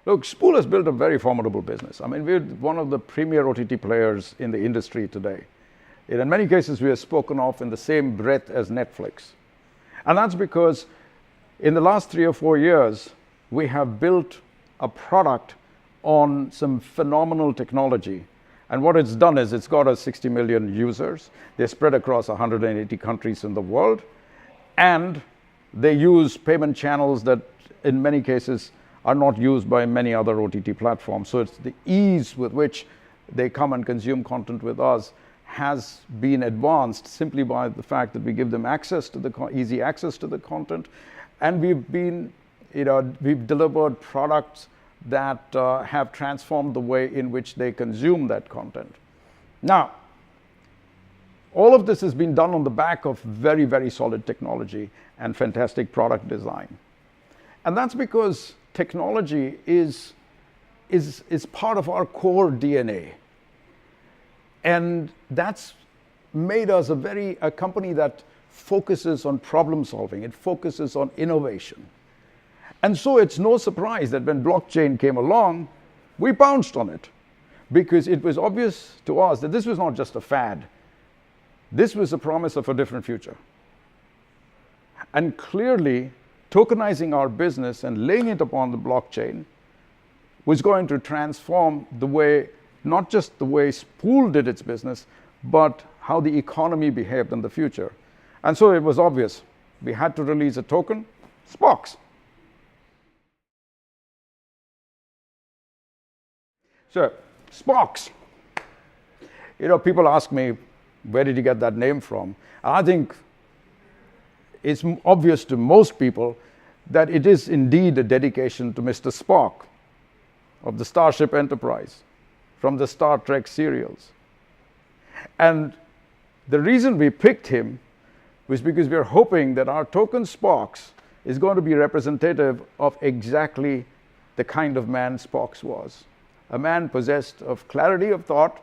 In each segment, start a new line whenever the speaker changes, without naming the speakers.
Look, Spuul has built a very formidable business. I mean, we're one of the premier OTT players in the industry today. In many cases, we are spoken of in the same breath as Netflix. And that's because in the last 3 or 4 years, we have built a product on some phenomenal technology. And what it's done is it's got us 60 million users. They're spread across 180 countries in the world. And they use payment channels that, in many cases, are not used by many other OTT platforms. So it's the ease with which they come and consume content with us has been advanced simply by the fact that we give them access to the easy access to the content, and we've delivered products that have transformed the way in which they consume that content. Now, all of this has been done on the back of very, very solid technology and fantastic product design. And that's because technology is part of our core DNA. And that's made us a company that focuses on problem solving. It focuses on innovation. And so it's no surprise that when blockchain came along, we pounced on it, because it was obvious to us that this was not just a fad. This was a promise of a different future. And clearly, tokenizing our business and laying it upon the blockchain was going to transform the way, not just the way Spuul did its business, but how the economy behaved in the future. And so it was obvious. We had to release a token, Spokkz. So, Spokkz. People ask me, where did you get that name from? I think it's obvious to most people that it is indeed a dedication to Mr. Spock of the Starship Enterprise from the Star Trek serials. And the reason we picked him was because we are hoping that our token Spokkz is going to be representative of exactly the kind of man Spokkz was. A man possessed of clarity of thought,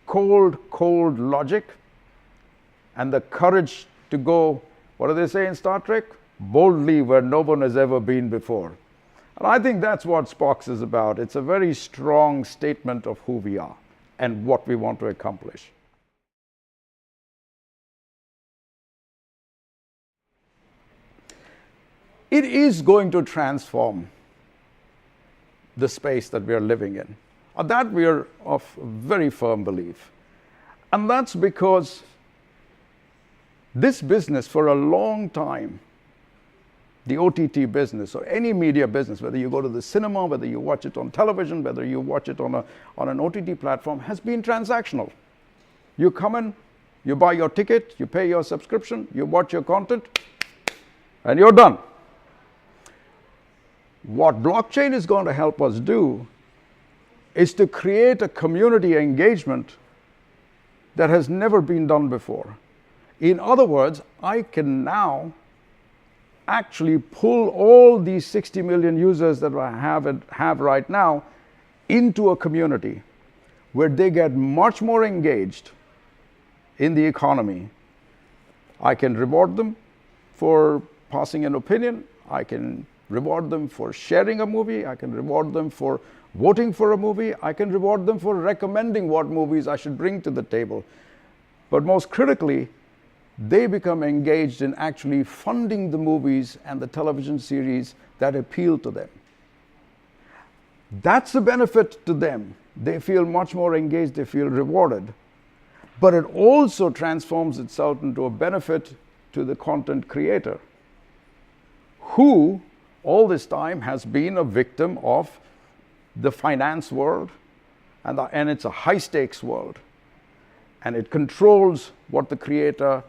cold logic, and the courage to go, what do they say in Star Trek? Boldly where no one has ever been before. And I think that's what Spokkz is about. It's a very strong statement of who we are and what we want to accomplish. It is going to transform the space that we are living in. That we are of very firm belief. And that's because this business for a long time, the OTT business or any media business, whether you go to the cinema, whether you watch it on television, whether you watch it on an OTT platform, has been transactional. You come in, you buy your ticket, you pay your subscription, you watch your content, and you're done. What blockchain is going to help us do is to create a community engagement that has never been done before. In other words, I can now actually pull all these 60 million users that I have right now into a community where they get much more engaged in the economy. I can reward them for passing an opinion. I can reward them for sharing a movie. I can reward them for voting for a movie. I can reward them for recommending what movies I should bring to the table. But most critically, they become engaged in actually funding the movies and the television series that appeal to them. That's a benefit to them. They feel much more engaged, they feel rewarded. But it also transforms itself into a benefit to the content creator, who all this time has been a victim of the finance world, and it's a high-stakes world. And it controls what the creator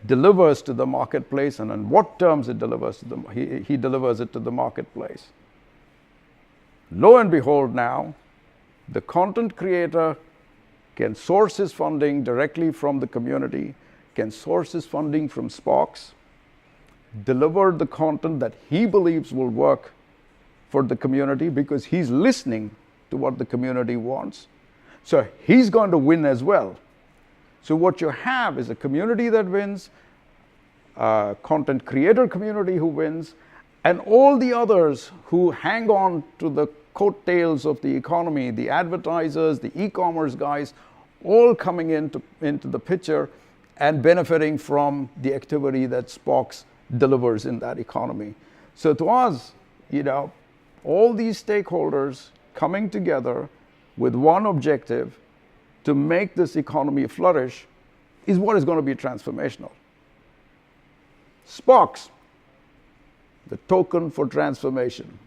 delivers to the marketplace and on what terms it delivers to them. He delivers it to the marketplace. Lo and behold now, the content creator can source his funding directly from the community, can source his funding from Spokkz, deliver the content that he believes will work for the community because he's listening to what the community wants. So he's going to win as well. So what you have is a community that wins, a content creator community who wins, And all the others who hang on to the coattails of the economy, the advertisers, the e-commerce guys, all coming into the picture and benefiting from the activity that Spokkz delivers in that economy. So to us, all these stakeholders coming together with one objective to make this economy flourish is what is going to be transformational. Spokkz, the token for transformation.